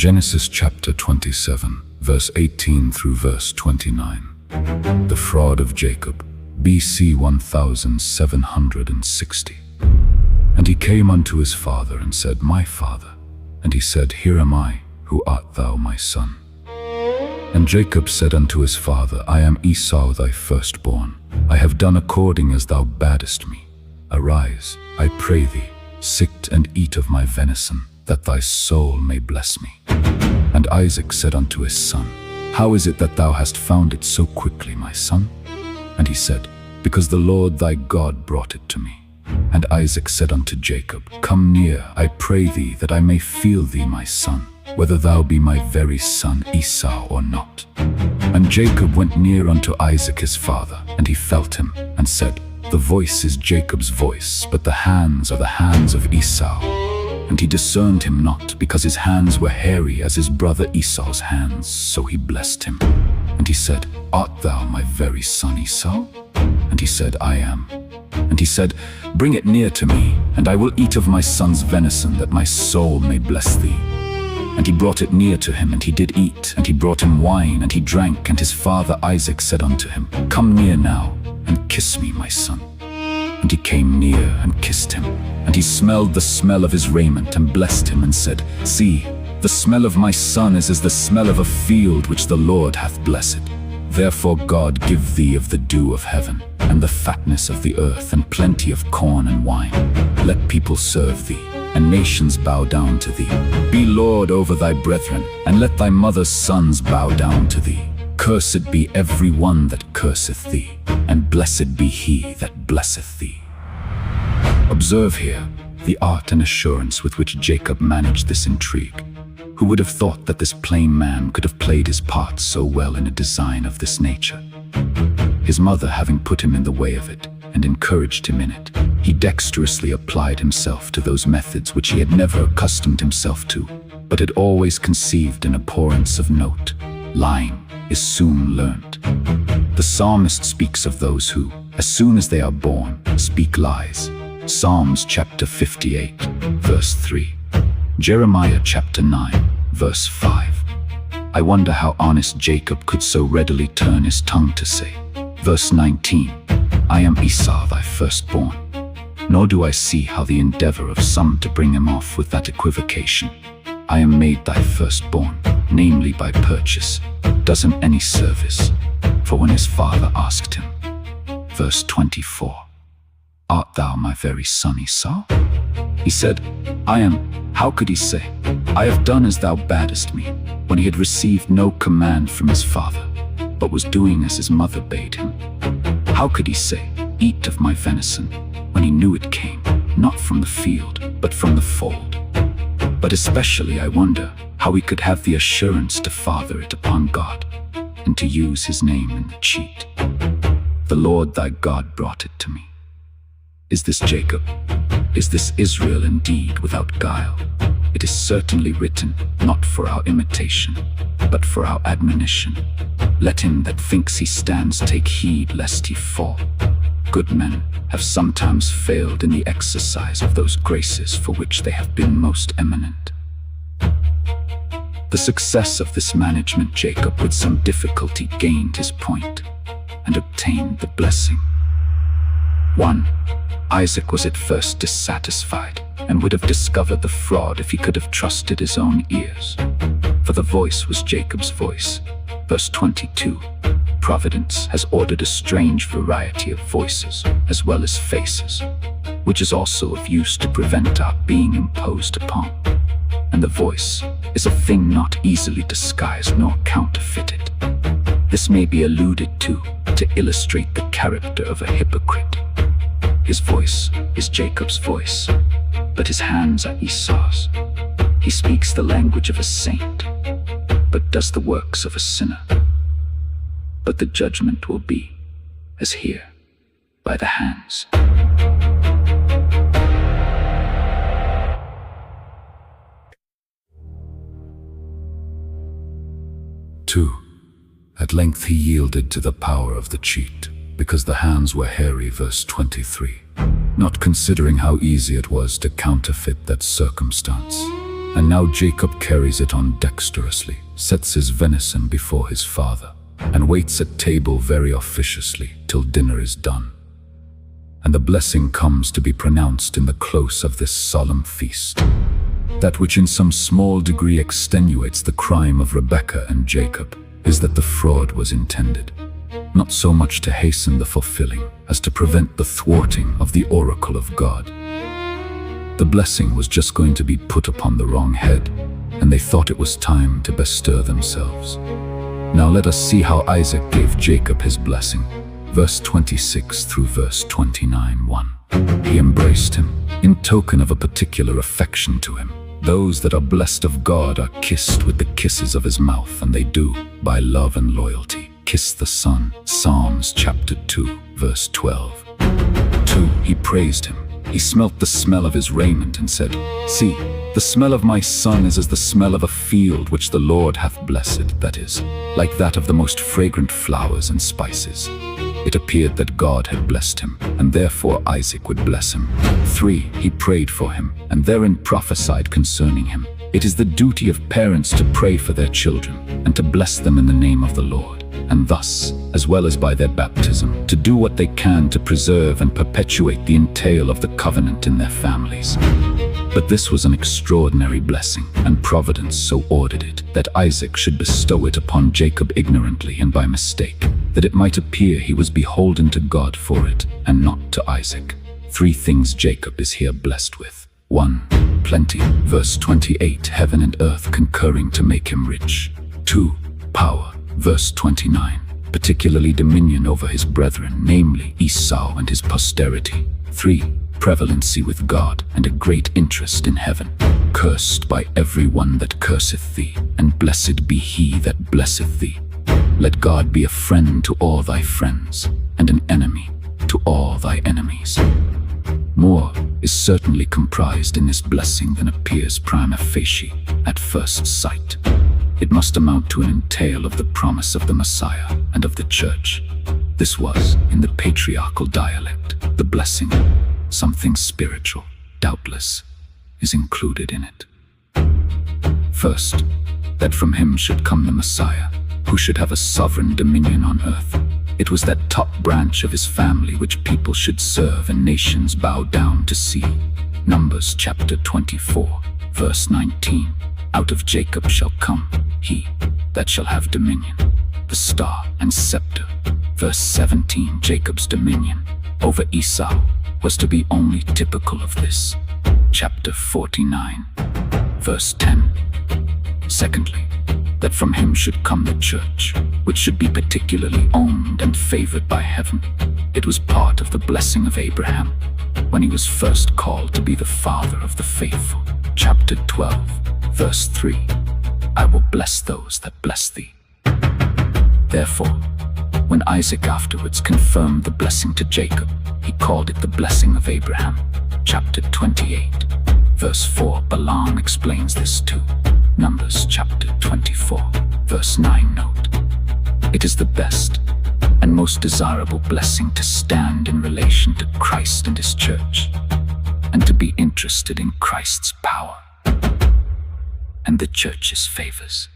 Genesis chapter 27, verse 18 through verse 29. The fraud of Jacob, BC 1760. And he came unto his father and said, My father. And he said, Here am I, who art thou, my son? And Jacob said unto his father, I am Esau thy firstborn. I have done according as thou badest me. Arise, I pray thee, sit and eat of my venison, that thy soul may bless me. And Isaac said unto his son, How is it that thou hast found it so quickly, my son? And he said, Because the Lord thy God brought it to me. And Isaac said unto Jacob, Come near, I pray thee, that I may feel thee, my son, whether thou be my very son Esau or not. And Jacob went near unto Isaac his father, and he felt him, and said, The voice is Jacob's voice, but the hands are the hands of Esau. And he discerned him not, because his hands were hairy as his brother Esau's hands, so he blessed him. And he said, Art thou my very son Esau? And he said, I am. And he said, Bring it near to me, and I will eat of my son's venison, that my soul may bless thee. And he brought it near to him, and he did eat, and he brought him wine, and he drank. And his father Isaac said unto him, Come near now, and kiss me, my son. And he came near and kissed him. And he smelled the smell of his raiment, and blessed him, and said, See, the smell of my son is as the smell of a field which the Lord hath blessed. Therefore God give thee of the dew of heaven, and the fatness of the earth, and plenty of corn and wine. Let people serve thee, and nations bow down to thee. Be Lord over thy brethren, and let thy mother's sons bow down to thee. Cursed be every one that curseth thee, and blessed be he that blesseth thee. Observe here the art and assurance with which Jacob managed this intrigue. Who would have thought that this plain man could have played his part so well in a design of this nature? His mother having put him in the way of it, and encouraged him in it, he dexterously applied himself to those methods which he had never accustomed himself to, but had always conceived in abhorrence of note. Lying is soon learned. The psalmist speaks of those who, as soon as they are born, speak lies. Psalms chapter 58, verse 3. Jeremiah chapter 9, verse 5. I wonder how honest Jacob could so readily turn his tongue to say, verse 19, I am Esau thy firstborn. Nor do I see how the endeavor of some to bring him off with that equivocation, I am made thy firstborn, namely by purchase, does him any service. For when his father asked him, verse 24, Art thou my very son Esau? He said, I am. How could he say, I have done as thou badest me, when he had received no command from his father, but was doing as his mother bade him? How could he say, Eat of my venison, when he knew it came, not from the field, but from the fold? But especially I wonder how he could have the assurance to father it upon God, and to use his name in the cheat. The Lord thy God brought it to me. Is this Jacob? Is this Israel indeed without guile? It is certainly written, not for our imitation, but for our admonition. Let him that thinks he stands take heed lest he fall. Good men have sometimes failed in the exercise of those graces for which they have been most eminent. The success of this management Jacob with some difficulty gained his point, and obtained the blessing. 1. Isaac was at first dissatisfied, and would have discovered the fraud if he could have trusted his own ears. For the voice was Jacob's voice. Verse 22. Providence has ordered a strange variety of voices, as well as faces, which is also of use to prevent our being imposed upon. And the voice is a thing not easily disguised nor counterfeited. This may be alluded to illustrate the character of a hypocrite. His voice is Jacob's voice, but his hands are Esau's. He speaks the language of a saint, but does the works of a sinner. But the judgment will be, as here, by the hands. 2. At length he yielded to the power of the cheat, because the hands were hairy, verse 23, not considering how easy it was to counterfeit that circumstance. And now Jacob carries it on dexterously, sets his venison before his father, and waits at table very officiously till dinner is done. And the blessing comes to be pronounced in the close of this solemn feast. That which in some small degree extenuates the crime of Rebekah and Jacob is that the fraud was intended, not so much to hasten the fulfilling as to prevent the thwarting of the oracle of God. The blessing was just going to be put upon the wrong head, and they thought it was time to bestir themselves. Now let us see how Isaac gave Jacob his blessing. Verse 26 through verse 29:1. He embraced him, in token of a particular affection to him. Those that are blessed of God are kissed with the kisses of his mouth, and they do, by love and loyalty, kiss the Son. Psalms chapter 2, verse 12. 2. He praised him. He smelt the smell of his raiment and said, "See, the smell of my son is as the smell of a field which the Lord hath blessed, that is, like that of the most fragrant flowers and spices." It appeared that God had blessed him, and therefore Isaac would bless him. 3. He prayed for him, and therein prophesied concerning him. It is the duty of parents to pray for their children, and to bless them in the name of the Lord, and thus, as well as by their baptism, to do what they can to preserve and perpetuate the entail of the covenant in their families. But this was an extraordinary blessing, and Providence so ordered it that Isaac should bestow it upon Jacob ignorantly and by mistake, that it might appear he was beholden to God for it, and not to Isaac. 3 things Jacob is here blessed with. 1. Plenty. Verse 28, heaven and earth concurring to make him rich. 2. Power. Verse 29, particularly dominion over his brethren, namely Esau and his posterity. 3. Prevalency with God, and a great interest in heaven. Cursed by every one that curseth thee, and blessed be he that blesseth thee. Let God be a friend to all thy friends, and an enemy to all thy enemies. More is certainly comprised in this blessing than appears prima facie at first sight. It must amount to an entail of the promise of the Messiah and of the Church. This was, in the patriarchal dialect, the blessing. Something spiritual, doubtless, is included in it. First, that from him should come the Messiah, who should have a sovereign dominion on earth. It was that top branch of his family which people should serve and nations bow down to see. Numbers chapter 24, verse 19. Out of Jacob shall come he that shall have dominion, the star and scepter. Verse 17, Jacob's dominion over Esau was to be only typical of this. Chapter 49, verse 10. Secondly, that from him should come the church, which should be particularly owned and favored by heaven. It was part of the blessing of Abraham, when he was first called to be the father of the faithful. Chapter 12, verse 3. I will bless those that bless thee. Therefore, when Isaac afterwards confirmed the blessing to Jacob, he called it the blessing of Abraham. Chapter 28, verse 4. Balaam explains this too. Numbers chapter 24, verse 9 note. It is the best and most desirable blessing to stand in relation to Christ and his church, and to be interested in Christ's power and the church's favors.